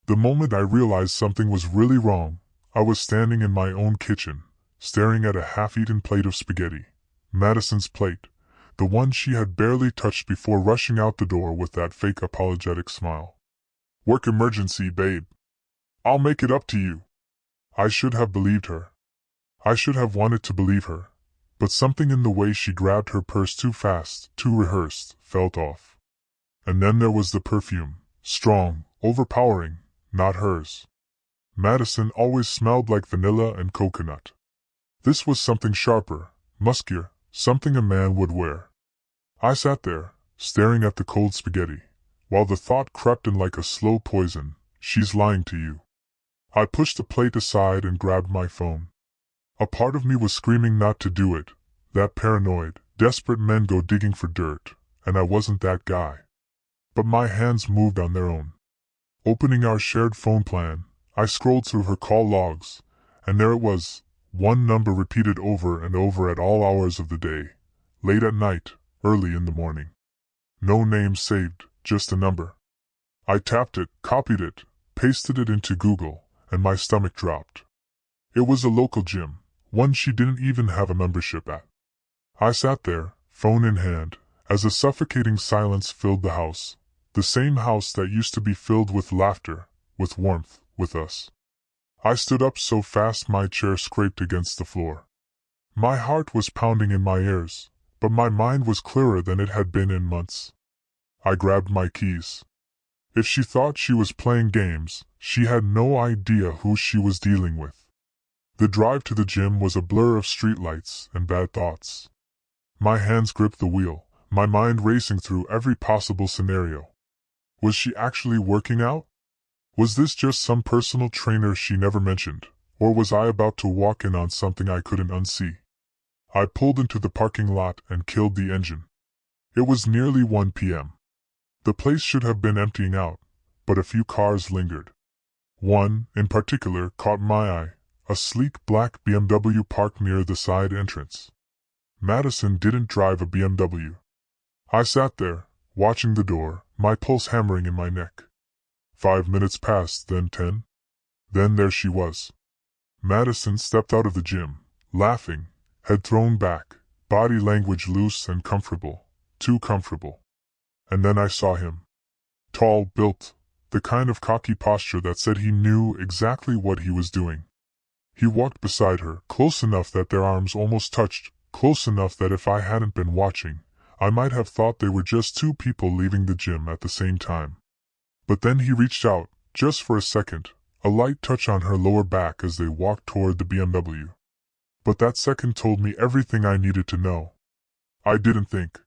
The moment I realized something was really wrong, I was standing in my own kitchen, staring at a half-eaten plate of spaghetti. Madison's plate, the one she had barely touched before rushing out the door with that fake apologetic smile. "Work emergency, babe. I'll make it up to you." I should have believed her. I should have wanted to believe her, but something in the way she grabbed her purse too fast, too rehearsed, felt off. And then there was the perfume, strong, overpowering, not hers. Madison always smelled like vanilla and coconut. This was something sharper, muskier, something a man would wear. I sat there, staring at the cold spaghetti, while the thought crept in like a slow poison, "She's lying to you." I pushed the plate aside and grabbed my phone. A part of me was screaming not to do it, that paranoid, desperate men go digging for dirt, and I wasn't that guy. But my hands moved on their own. Opening our shared phone plan, I scrolled through her call logs, and there it was, one number repeated over and over at all hours of the day, late at night, early in the morning. No name saved, just a number. I tapped it, copied it, pasted it into Google, and my stomach dropped. It was a local gym, one she didn't even have a membership at. I sat there, phone in hand, as a suffocating silence filled the house, the same house that used to be filled with laughter, with warmth, with us. I stood up so fast my chair scraped against the floor. My heart was pounding in my ears, but my mind was clearer than it had been in months. I grabbed my keys. If she thought she was playing games, she had no idea who she was dealing with. The drive to the gym was a blur of streetlights and bad thoughts. My hands gripped the wheel, my mind racing through every possible scenario. Was she actually working out? Was this just some personal trainer she never mentioned, or was I about to walk in on something I couldn't unsee? I pulled into the parking lot and killed the engine. It was nearly 1 p.m. The place should have been emptying out, but a few cars lingered. One, in particular, caught my eye, a sleek black BMW parked near the side entrance. Madison didn't drive a BMW. I sat there, watching the door, my pulse hammering in my neck. 5 minutes passed, then 10. Then there she was. Madison stepped out of the gym, laughing, head thrown back, body language loose and comfortable, too comfortable. And then I saw him. Tall, built, the kind of cocky posture that said he knew exactly what he was doing. He walked beside her, close enough that their arms almost touched, close enough that if I hadn't been watching, I might have thought they were just two people leaving the gym at the same time. But then he reached out, just for a second, a light touch on her lower back as they walked toward the BMW. But that second told me everything I needed to know. I didn't think.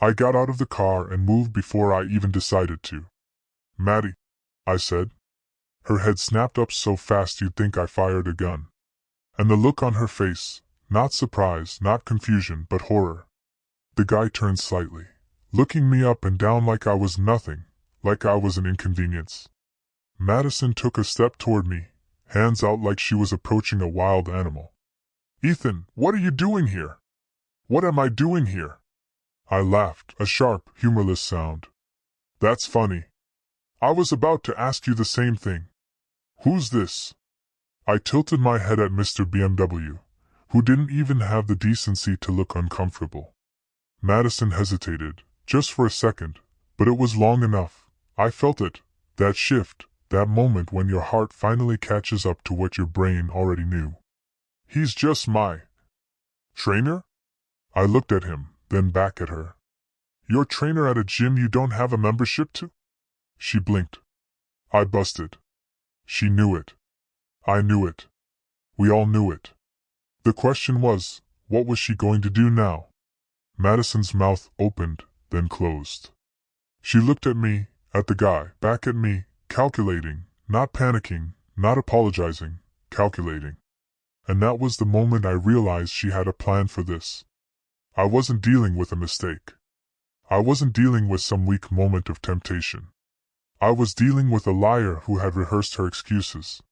I got out of the car and moved before I even decided to. "Maddie," I said. Her head snapped up so fast you'd think I fired a gun. And the look on her face, not surprise, not confusion, but horror. The guy turned slightly, looking me up and down like I was nothing, like I was an inconvenience. Madison took a step toward me, hands out like she was approaching a wild animal. "Ethan, what are you doing here? What am I doing here?" I laughed, a sharp, humorless sound. "That's funny. I was about to ask you the same thing. Who's this?" I tilted my head at Mr. BMW, who didn't even have the decency to look uncomfortable. Madison hesitated, just for a second, but it was long enough. I felt it, that shift, that moment when your heart finally catches up to what your brain already knew. "He's just my trainer?" I looked at him, then back at her. "Your trainer at a gym you don't have a membership to?" She blinked. I busted. She knew it. I knew it. We all knew it. The question was, what was she going to do now? Madison's mouth opened, then closed. She looked at me, at the guy, back at me, calculating, not panicking, not apologizing, calculating. And that was the moment I realized she had a plan for this. I wasn't dealing with a mistake. I wasn't dealing with some weak moment of temptation. I was dealing with a liar who had rehearsed her excuses.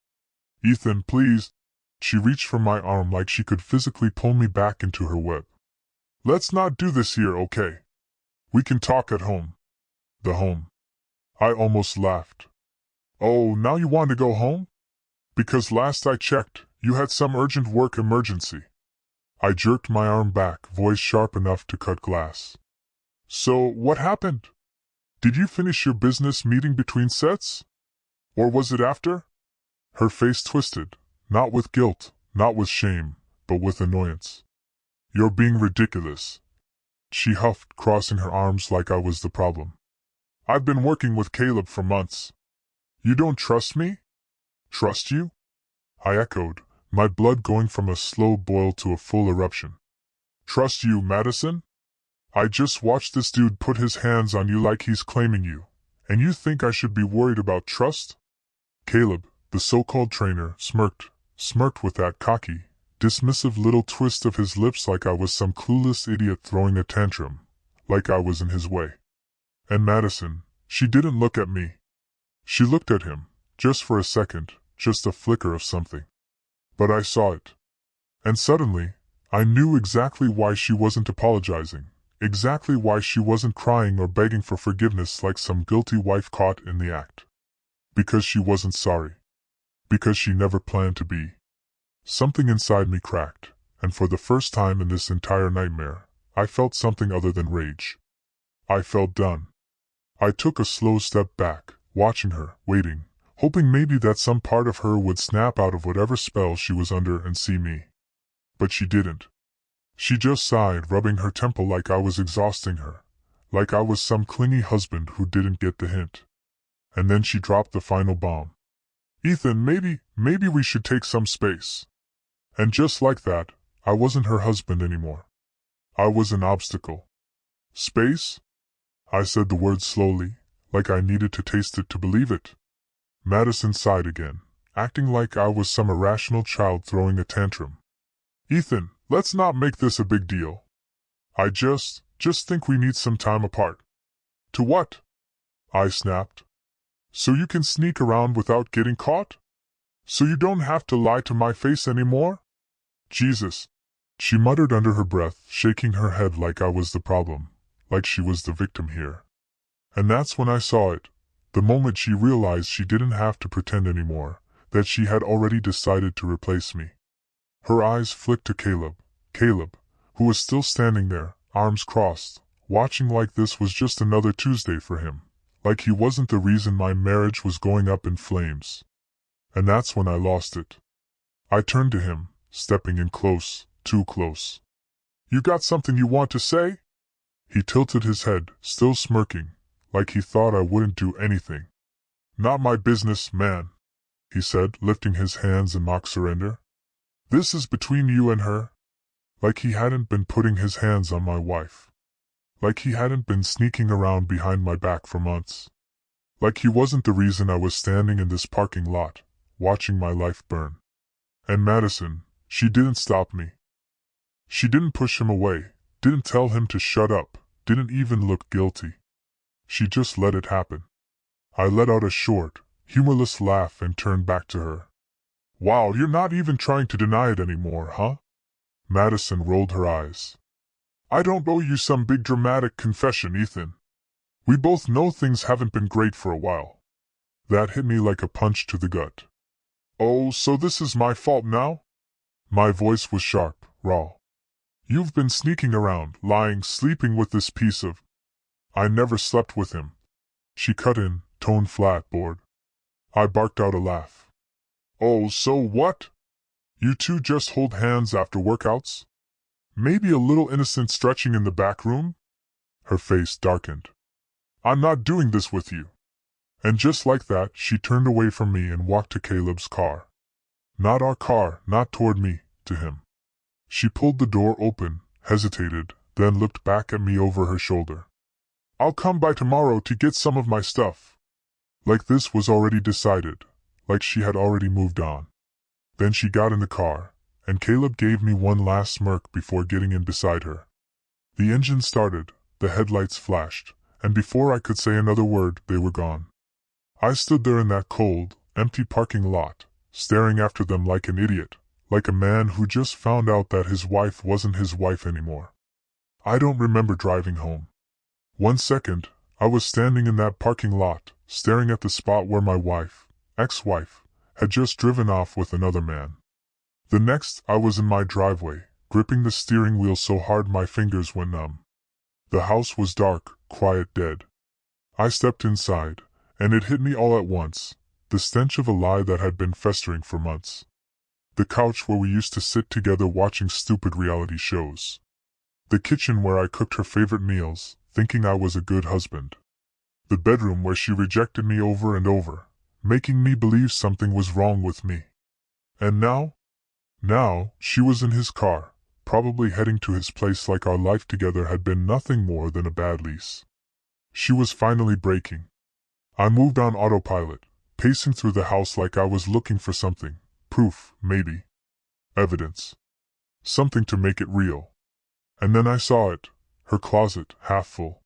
"Ethan, please." She reached for my arm like she could physically pull me back into her web. "Let's not do this here, okay? We can talk at home." The home. I almost laughed. Oh, now you want to go home? Because last I checked, you had some urgent work emergency. I jerked my arm back, voice sharp enough to cut glass. So, what happened? Did you finish your business meeting between sets? Or was it after? Her face twisted, not with guilt, not with shame, but with annoyance. You're being ridiculous, she huffed, crossing her arms like I was the problem. I've been working with Caleb for months. You don't trust me? Trust you? I echoed, my blood going from a slow boil to a full eruption. Trust you, Madison? I just watched this dude put his hands on you like he's claiming you, and you think I should be worried about trust? Caleb, the so-called trainer, smirked with that cocky, dismissive little twist of his lips like I was some clueless idiot throwing a tantrum, like I was in his way. And Madison, she didn't look at me. She looked at him, just for a second, just a flicker of something. But I saw it. And suddenly, I knew exactly why she wasn't apologizing, exactly why she wasn't crying or begging for forgiveness like some guilty wife caught in the act. Because she wasn't sorry. Because she never planned to be. Something inside me cracked, and for the first time in this entire nightmare, I felt something other than rage. I felt done. I took a slow step back, watching her, waiting, hoping maybe that some part of her would snap out of whatever spell she was under and see me. But she didn't. She just sighed, rubbing her temple like I was exhausting her, like I was some clingy husband who didn't get the hint. And then she dropped the final bomb. Ethan, maybe we should take some space. And just like that, I wasn't her husband anymore. I was an obstacle. Space? I said the word slowly, like I needed to taste it to believe it. Madison sighed again, acting like I was some irrational child throwing a tantrum. Ethan, let's not make this a big deal. I just think we need some time apart. To what? I snapped. So you can sneak around without getting caught? So you don't have to lie to my face anymore? Jesus, she muttered under her breath, shaking her head like I was the problem, like she was the victim here. And that's when I saw it, the moment she realized she didn't have to pretend anymore, that she had already decided to replace me. Her eyes flicked to Caleb, who was still standing there, arms crossed, watching like this was just another Tuesday for him, like he wasn't the reason my marriage was going up in flames. And that's when I lost it. I turned to him, stepping in close, too close. You got something you want to say? He tilted his head, still smirking, like he thought I wouldn't do anything. Not my business, man, he said, lifting his hands in mock surrender. This is between you and her. Like he hadn't been putting his hands on my wife. Like he hadn't been sneaking around behind my back for months. Like he wasn't the reason I was standing in this parking lot, watching my life burn. And Madison, she didn't stop me. She didn't push him away, didn't tell him to shut up, didn't even look guilty. She just let it happen. I let out a short, humorless laugh and turned back to her. Wow, you're not even trying to deny it anymore, huh? Madison rolled her eyes. I don't owe you some big dramatic confession, Ethan. We both know things haven't been great for a while. That hit me like a punch to the gut. Oh, so this is my fault now? My voice was sharp, raw. You've been sneaking around, lying, sleeping with this piece of... I never slept with him. She cut in, tone flat, bored. I barked out a laugh. Oh, so what? You two just hold hands after workouts? Maybe a little innocent stretching in the back room? Her face darkened. I'm not doing this with you. And just like that, she turned away from me and walked to Caleb's car. Not our car, not toward me, to him. She pulled the door open, hesitated, then looked back at me over her shoulder. I'll come by tomorrow to get some of my stuff. Like this was already decided, like she had already moved on. Then she got in the car, and Caleb gave me one last smirk before getting in beside her. The engine started, the headlights flashed, and before I could say another word, they were gone. I stood there in that cold, empty parking lot, staring after them like an idiot, like a man who just found out that his wife wasn't his wife anymore. I don't remember driving home. 1 second, I was standing in that parking lot, staring at the spot where my wife, ex-wife, had just driven off with another man. The next, I was in my driveway, gripping the steering wheel so hard my fingers went numb. The house was dark, quiet, dead. I stepped inside, and it hit me all at once, the stench of a lie that had been festering for months. The couch where we used to sit together watching stupid reality shows. The kitchen where I cooked her favorite meals, thinking I was a good husband. The bedroom where she rejected me over and over, making me believe something was wrong with me. And now? Now, she was in his car, probably heading to his place like our life together had been nothing more than a bad lease. She was finally breaking. I moved on autopilot, pacing through the house like I was looking for something. Proof, maybe. Evidence. Something to make it real. And then I saw it, her closet, half full.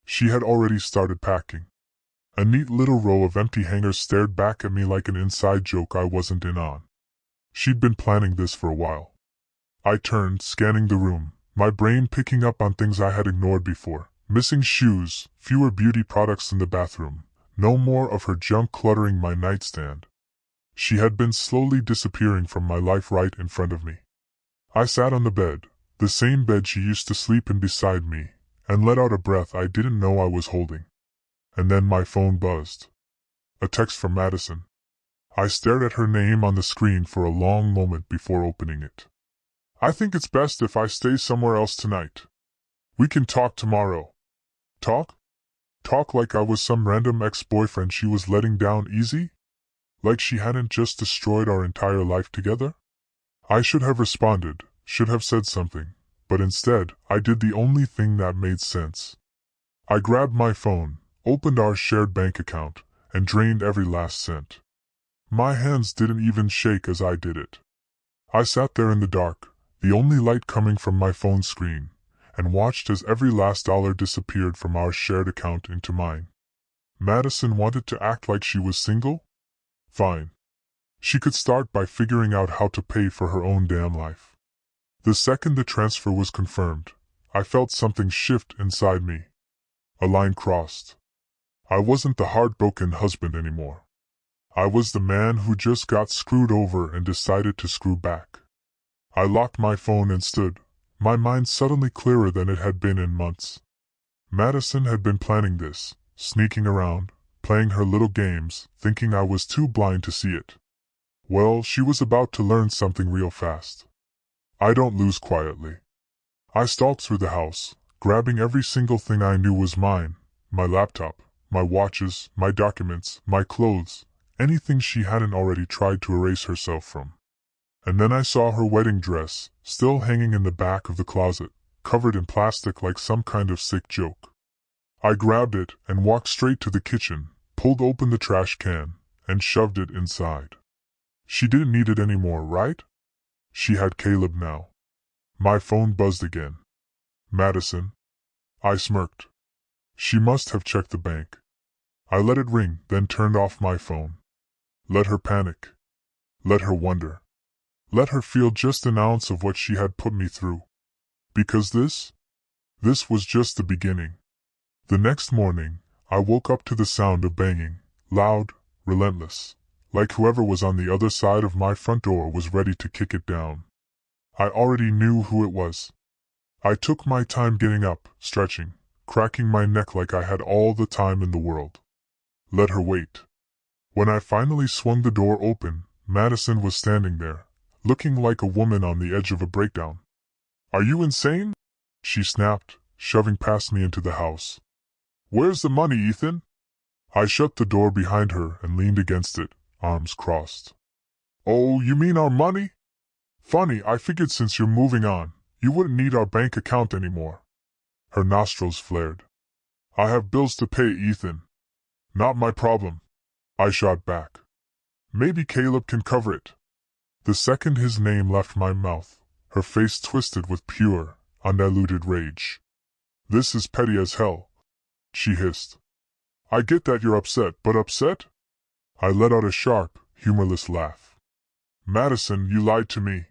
She had already started packing. A neat little row of empty hangers stared back at me like an inside joke I wasn't in on. She'd been planning this for a while. I turned, scanning the room, my brain picking up on things I had ignored before. Missing shoes, fewer beauty products in the bathroom, no more of her junk cluttering my nightstand. She had been slowly disappearing from my life right in front of me. I sat on the bed, the same bed she used to sleep in beside me, and let out a breath I didn't know I was holding. And then my phone buzzed. A text from Madison. I stared at her name on the screen for a long moment before opening it. I think it's best if I stay somewhere else tonight. We can talk tomorrow. Talk? Talk like I was some random ex-boyfriend she was letting down easy? Like she hadn't just destroyed our entire life together? I should have responded, should have said something, but instead, I did the only thing that made sense. I grabbed my phone, opened our shared bank account, and drained every last cent. My hands didn't even shake as I did it. I sat there in the dark, the only light coming from my phone screen, and watched as every last dollar disappeared from our shared account into mine. Madison wanted to act like she was single? Fine. She could start by figuring out how to pay for her own damn life. The second the transfer was confirmed, I felt something shift inside me. A line crossed. I wasn't the heartbroken husband anymore. I was the man who just got screwed over and decided to screw back. I locked my phone and stood, my mind suddenly clearer than it had been in months. Madison had been planning this, sneaking around, playing her little games, thinking I was too blind to see it. Well, she was about to learn something real fast. I don't lose quietly. I stalked through the house, grabbing every single thing I knew was mine, my laptop, my watches, my documents, my clothes, anything she hadn't already tried to erase herself from. And then I saw her wedding dress, still hanging in the back of the closet, covered in plastic like some kind of sick joke. I grabbed it and walked straight to the kitchen, pulled open the trash can, and shoved it inside. She didn't need it anymore, right? She had Caleb now. My phone buzzed again. Madison? I smirked. She must have checked the bank. I let it ring, then turned off my phone. Let her panic. Let her wonder. Let her feel just an ounce of what she had put me through. Because this was just the beginning. The next morning, I woke up to the sound of banging, loud, relentless, like whoever was on the other side of my front door was ready to kick it down. I already knew who it was. I took my time getting up, stretching, cracking my neck like I had all the time in the world. Let her wait. When I finally swung the door open, Madison was standing there, looking like a woman on the edge of a breakdown. "Are you insane?" she snapped, shoving past me into the house. "Where's the money, Ethan?" I shut the door behind her and leaned against it, arms crossed. "Oh, you mean our money? Funny, I figured since you're moving on, you wouldn't need our bank account anymore." Her nostrils flared. "I have bills to pay, Ethan. Not my problem," I shot back. "Maybe Caleb can cover it." The second his name left my mouth, her face twisted with pure, undiluted rage. "This is petty as hell," she hissed. "I get that you're upset, but upset?" I let out a sharp, humorless laugh. "Madison, you lied to me.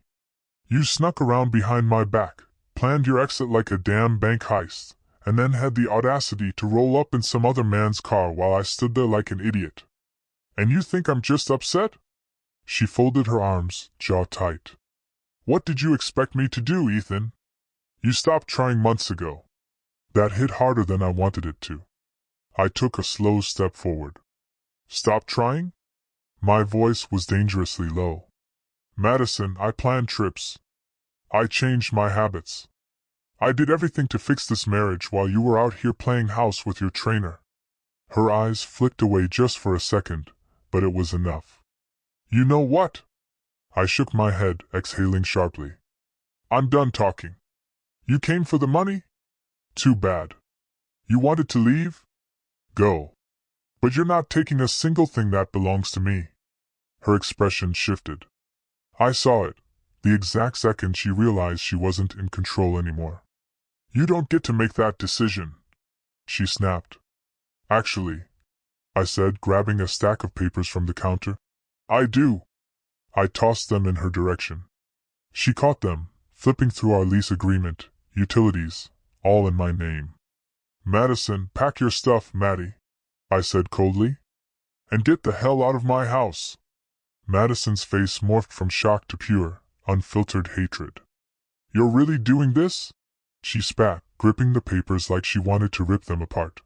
You snuck around behind my back, planned your exit like a damn bank heist, and then had the audacity to roll up in some other man's car while I stood there like an idiot. And you think I'm just upset? She folded her arms, jaw tight. What did you expect me to do, Ethan? You stopped trying months ago. That hit harder than I wanted it to. I took a slow step forward. Stop trying? My voice was dangerously low. Madison, I planned trips. I changed my habits. I did everything to fix this marriage while you were out here playing house with your trainer. Her eyes flicked away just for a second, but it was enough. You know what? I shook my head, exhaling sharply. I'm done talking. You came for the money? Too bad. You wanted to leave? Go. But you're not taking a single thing that belongs to me. Her expression shifted. I saw it, the exact second she realized she wasn't in control anymore. You don't get to make that decision, she snapped. Actually, I said, grabbing a stack of papers from the counter. I do. I tossed them in her direction. She caught them, flipping through our lease agreement, utilities, all in my name. Madison, pack your stuff, Maddie, I said coldly. And get the hell out of my house. Madison's face morphed from shock to pure, unfiltered hatred. You're really doing this? She spat, gripping the papers like she wanted to rip them apart.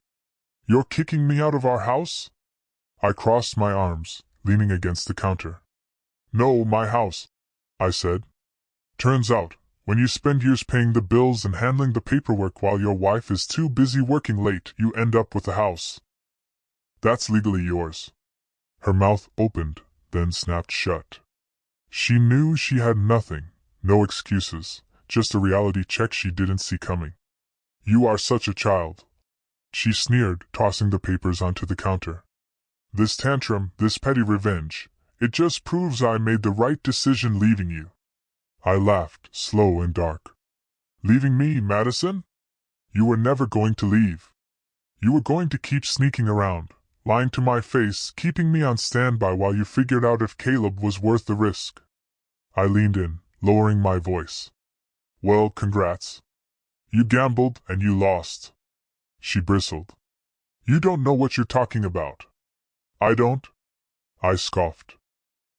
You're kicking me out of our house? I crossed my arms, leaning against the counter. No, my house, I said. Turns out, when you spend years paying the bills and handling the paperwork while your wife is too busy working late, you end up with a house. That's legally yours. Her mouth opened, then snapped shut. She knew she had nothing, no excuses, just a reality check she didn't see coming. You are such a child, she sneered, tossing the papers onto the counter. This tantrum, this petty revenge, it just proves I made the right decision leaving you. I laughed, slow and dark. Leaving me, Madison? You were never going to leave. You were going to keep sneaking around, lying to my face, keeping me on standby while you figured out if Caleb was worth the risk. I leaned in, lowering my voice. Well, congrats. You gambled and you lost. She bristled. You don't know what you're talking about. I don't? I scoffed.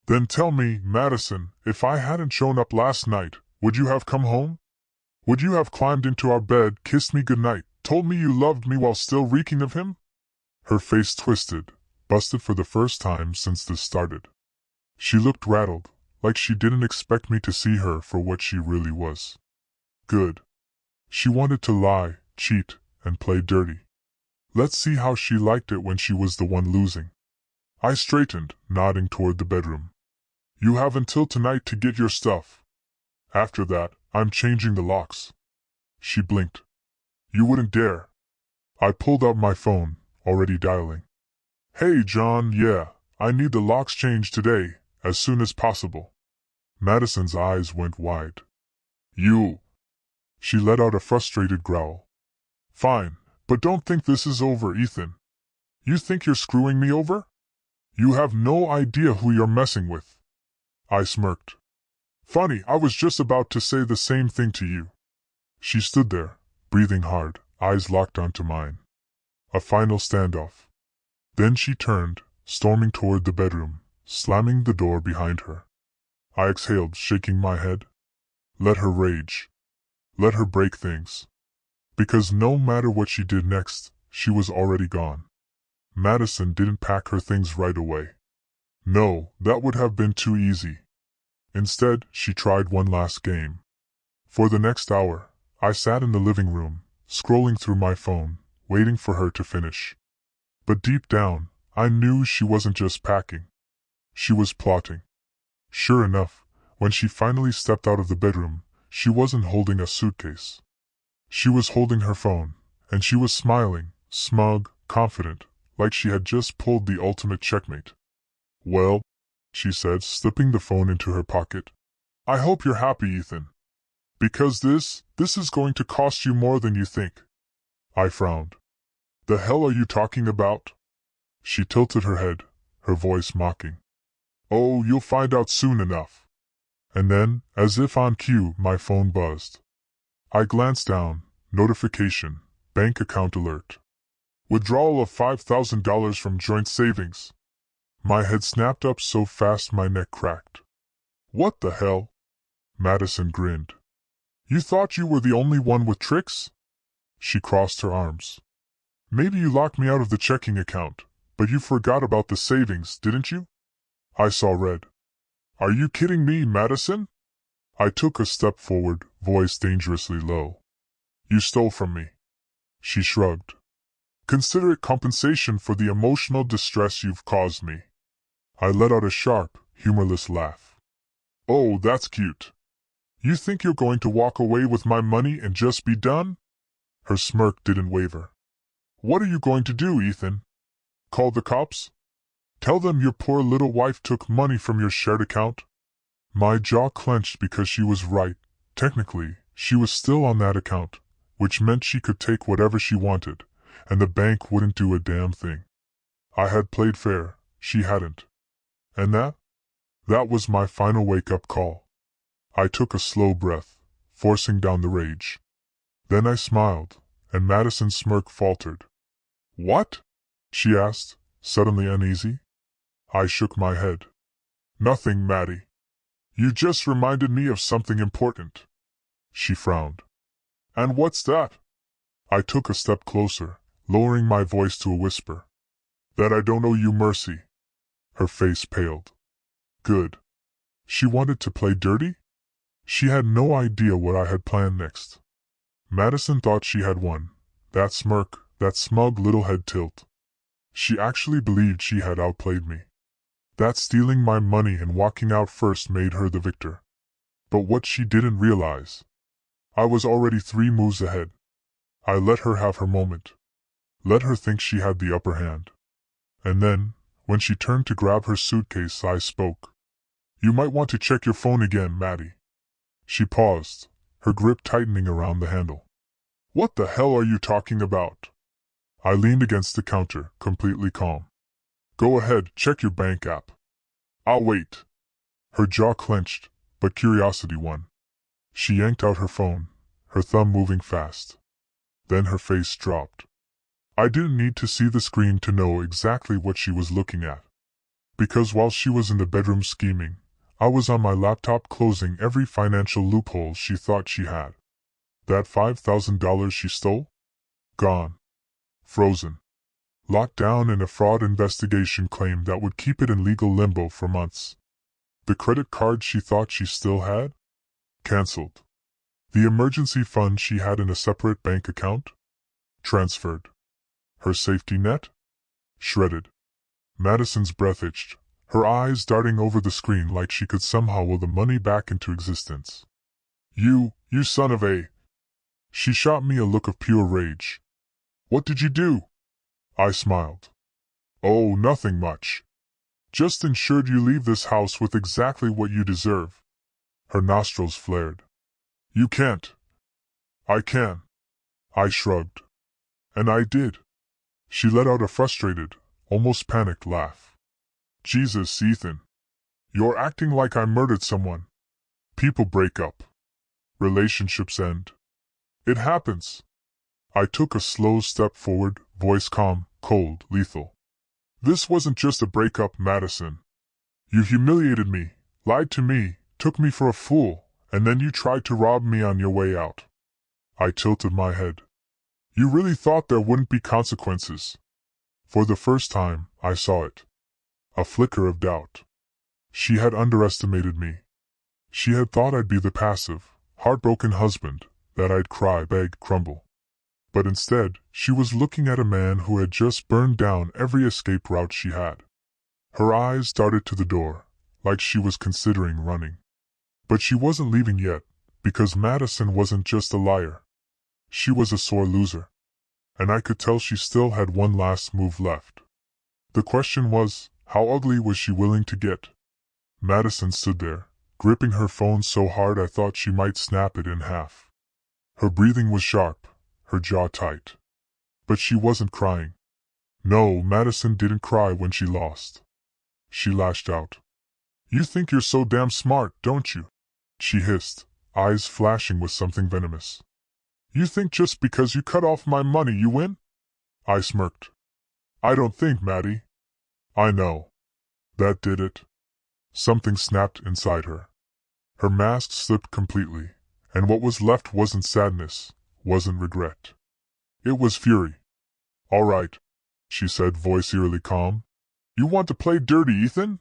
Then tell me, Madison, if I hadn't shown up last night, would you have come home? Would you have climbed into our bed, kissed me goodnight, told me you loved me while still reeking of him? Her face twisted, busted for the first time since this started. She looked rattled, like she didn't expect me to see her for what she really was. Good. She wanted to lie, cheat, and play dirty. Let's see how she liked it when she was the one losing. I straightened, nodding toward the bedroom. You have until tonight to get your stuff. After that, I'm changing the locks. She blinked. You wouldn't dare. I pulled out my phone, already dialing. Hey John, yeah, I need the locks changed today, as soon as possible. Madison's eyes went wide. You. She let out a frustrated growl. Fine, but don't think this is over, Ethan. You think you're screwing me over? You have no idea who you're messing with. I smirked. Funny, I was just about to say the same thing to you. She stood there, breathing hard, eyes locked onto mine. A final standoff. Then she turned, storming toward the bedroom, slamming the door behind her. I exhaled, shaking my head. Let her rage. Let her break things. Because no matter what she did next, she was already gone. Madison didn't pack her things right away. No, that would have been too easy. Instead, she tried one last game. For the next hour, I sat in the living room, scrolling through my phone, waiting for her to finish. But deep down, I knew she wasn't just packing. She was plotting. Sure enough, when she finally stepped out of the bedroom, she wasn't holding a suitcase. She was holding her phone, and she was smiling, smug, confident, like she had just pulled the ultimate checkmate. Well, she said, slipping the phone into her pocket. I hope you're happy, Ethan. Because this is going to cost you more than you think. I frowned. The hell are you talking about? She tilted her head, her voice mocking. Oh, you'll find out soon enough. And then, as if on cue, my phone buzzed. I glanced down, notification, bank account alert. Withdrawal of $5,000 from joint savings. My head snapped up so fast my neck cracked. What the hell? Madison grinned. You thought you were the only one with tricks? She crossed her arms. Maybe you locked me out of the checking account, but you forgot about the savings, didn't you? I saw red. Are you kidding me, Madison? I took a step forward, voice dangerously low. You stole from me. She shrugged. Consider it compensation for the emotional distress you've caused me. I let out a sharp, humorless laugh. Oh, that's cute. You think you're going to walk away with my money and just be done? Her smirk didn't waver. What are you going to do, Ethan? Call the cops? Tell them your poor little wife took money from your shared account? My jaw clenched because she was right. Technically, she was still on that account, which meant she could take whatever she wanted, and the bank wouldn't do a damn thing. I had played fair, she hadn't. And that was my final wake-up call. I took a slow breath, forcing down the rage. Then I smiled, and Madison's smirk faltered. What? She asked, suddenly uneasy. I shook my head. Nothing, Maddie. You just reminded me of something important. She frowned. And what's that? I took a step closer, lowering my voice to a whisper. That I don't owe you mercy. Her face paled. Good. She wanted to play dirty? She had no idea what I had planned next. Madison thought she had won. That smirk, that smug little head tilt. She actually believed she had outplayed me. That stealing my money and walking out first made her the victor. But what she didn't realize, I was already 3 moves ahead. I let her have her moment. Let her think she had the upper hand. And then, when she turned to grab her suitcase, I spoke. You might want to check your phone again, Maddie. She paused, her grip tightening around the handle. What the hell are you talking about? I leaned against the counter, completely calm. Go ahead, check your bank app. I'll wait. Her jaw clenched, but curiosity won. She yanked out her phone, her thumb moving fast. Then her face dropped. I didn't need to see the screen to know exactly what she was looking at. Because while she was in the bedroom scheming, I was on my laptop closing every financial loophole she thought she had. That $5,000 she stole? Gone. Frozen. Locked down in a fraud investigation claim that would keep it in legal limbo for months. The credit card she thought she still had? Cancelled. The emergency fund she had in a separate bank account? Transferred. Her safety net? Shredded. Madison's breath itched, her eyes darting over the screen like she could somehow will the money back into existence. You son of a... She shot me a look of pure rage. What did you do? I smiled. Oh, nothing much. Just ensured you leave this house with exactly what you deserve. Her nostrils flared. You can't. I can. I shrugged. And I did. She let out a frustrated, almost panicked laugh. Jesus, Ethan. You're acting like I murdered someone. People break up. Relationships end. It happens. I took a slow step forward, voice calm, cold, lethal. This wasn't just a breakup, Madison. You humiliated me, lied to me, took me for a fool, and then you tried to rob me on your way out. I tilted my head. You really thought there wouldn't be consequences? For the first time, I saw it. A flicker of doubt. She had underestimated me. She had thought I'd be the passive, heartbroken husband, that I'd cry, beg, crumble. But instead, she was looking at a man who had just burned down every escape route she had. Her eyes darted to the door, like she was considering running. But she wasn't leaving yet, because Madison wasn't just a liar. She was a sore loser. And I could tell she still had one last move left. The question was, how ugly was she willing to get? Madison stood there, gripping her phone so hard I thought she might snap it in half. Her breathing was sharp, her jaw tight. But she wasn't crying. No, Madison didn't cry when she lost. She lashed out. You think you're so damn smart, don't you? She hissed, eyes flashing with something venomous. You think just because you cut off my money you win? I smirked. I don't think, Maddie. I know. That did it. Something snapped inside her. Her mask slipped completely, and what was left wasn't sadness, wasn't regret. It was fury. "All right," she said, voice eerily calm. "You want to play dirty, Ethan?"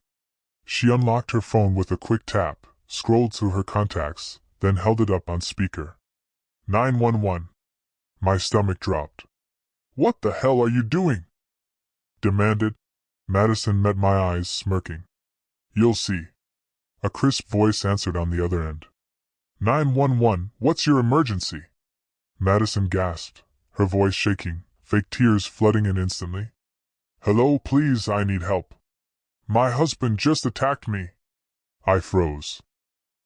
She unlocked her phone with a quick tap, scrolled through her contacts, then held it up on speaker. 911. My stomach dropped. "What the hell are you doing?" demanded. Madison met my eyes, smirking. "You'll see." A crisp voice answered on the other end. 911, what's your emergency?" Madison gasped, her voice shaking, fake tears flooding in instantly. "Hello, please, I need help. My husband just attacked me." I froze.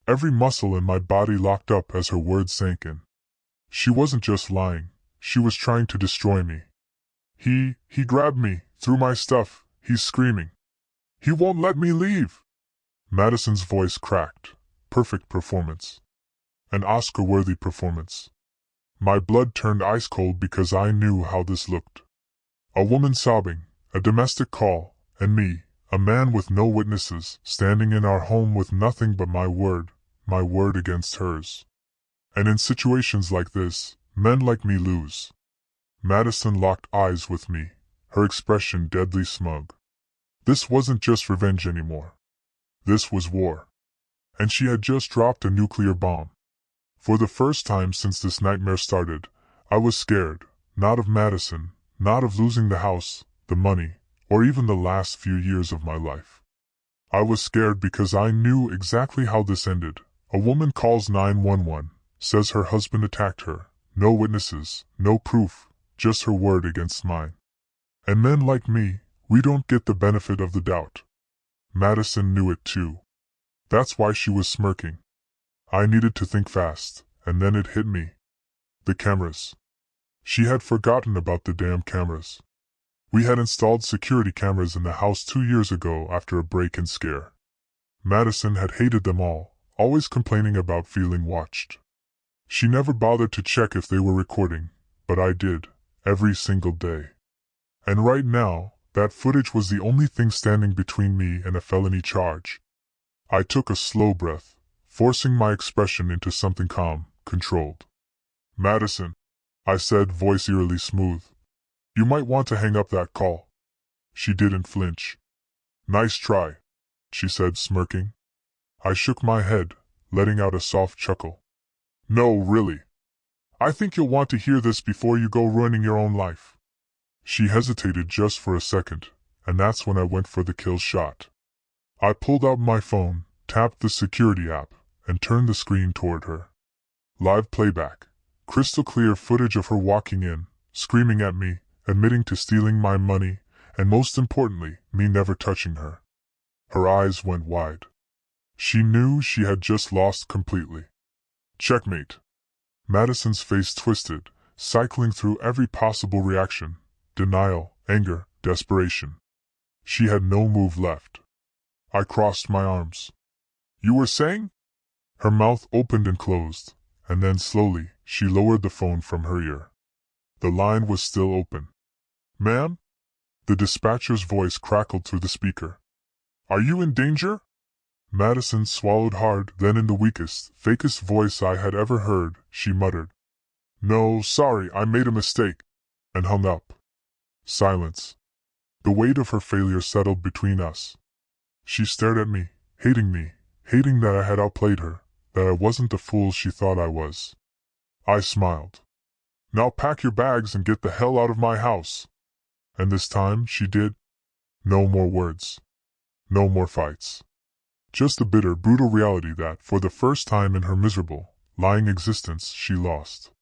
Every muscle in my body locked up as her words sank in. She wasn't just lying, she was trying to destroy me. He grabbed me, threw my stuff, he's screaming. "He won't let me leave." Madison's voice cracked. Perfect performance. An Oscar-worthy performance. My blood turned ice cold because I knew how this looked. A woman sobbing, a domestic call, and me, a man with no witnesses, standing in our home with nothing but my word against hers. And in situations like this, men like me lose. Madison locked eyes with me, her expression deadly smug. This wasn't just revenge anymore. This was war. And she had just dropped a nuclear bomb. For the first time since this nightmare started, I was scared, not of Madison, not of losing the house, the money, or even the last few years of my life. I was scared because I knew exactly how this ended. A woman calls 911, says her husband attacked her, no witnesses, no proof, just her word against mine. And men like me, we don't get the benefit of the doubt. Madison knew it too. That's why she was smirking. I needed to think fast, and then it hit me. The cameras. She had forgotten about the damn cameras. We had installed security cameras in the house 2 years ago after a break-in scare. Madison had hated them all, always complaining about feeling watched. She never bothered to check if they were recording, but I did, every single day. And right now, that footage was the only thing standing between me and a felony charge. I took a slow breath, forcing my expression into something calm, controlled. "Madison," I said, voice eerily smooth. "You might want to hang up that call." She didn't flinch. "Nice try," she said, smirking. I shook my head, letting out a soft chuckle. "No, really. I think you'll want to hear this before you go ruining your own life." She hesitated just for a second, and that's when I went for the kill shot. I pulled out my phone, tapped the security app, and turned the screen toward her. Live playback. Crystal clear footage of her walking in, screaming at me, admitting to stealing my money, and most importantly, me never touching her. Her eyes went wide. She knew she had just lost completely. Checkmate. Madison's face twisted, cycling through every possible reaction. Denial, anger, desperation. She had no move left. I crossed my arms. "You were saying?" Her mouth opened and closed, and then slowly, she lowered the phone from her ear. The line was still open. "Ma'am?" The dispatcher's voice crackled through the speaker. "Are you in danger?" Madison swallowed hard, then in the weakest, fakest voice I had ever heard, she muttered, "No, sorry, I made a mistake," and hung up. Silence. The weight of her failure settled between us. She stared at me, hating that I had outplayed her, that I wasn't the fool she thought I was. I smiled. "Now pack your bags and get the hell out of my house." And this time she did. No more words. No more fights. Just the bitter, brutal reality that, for the first time in her miserable, lying existence, she lost.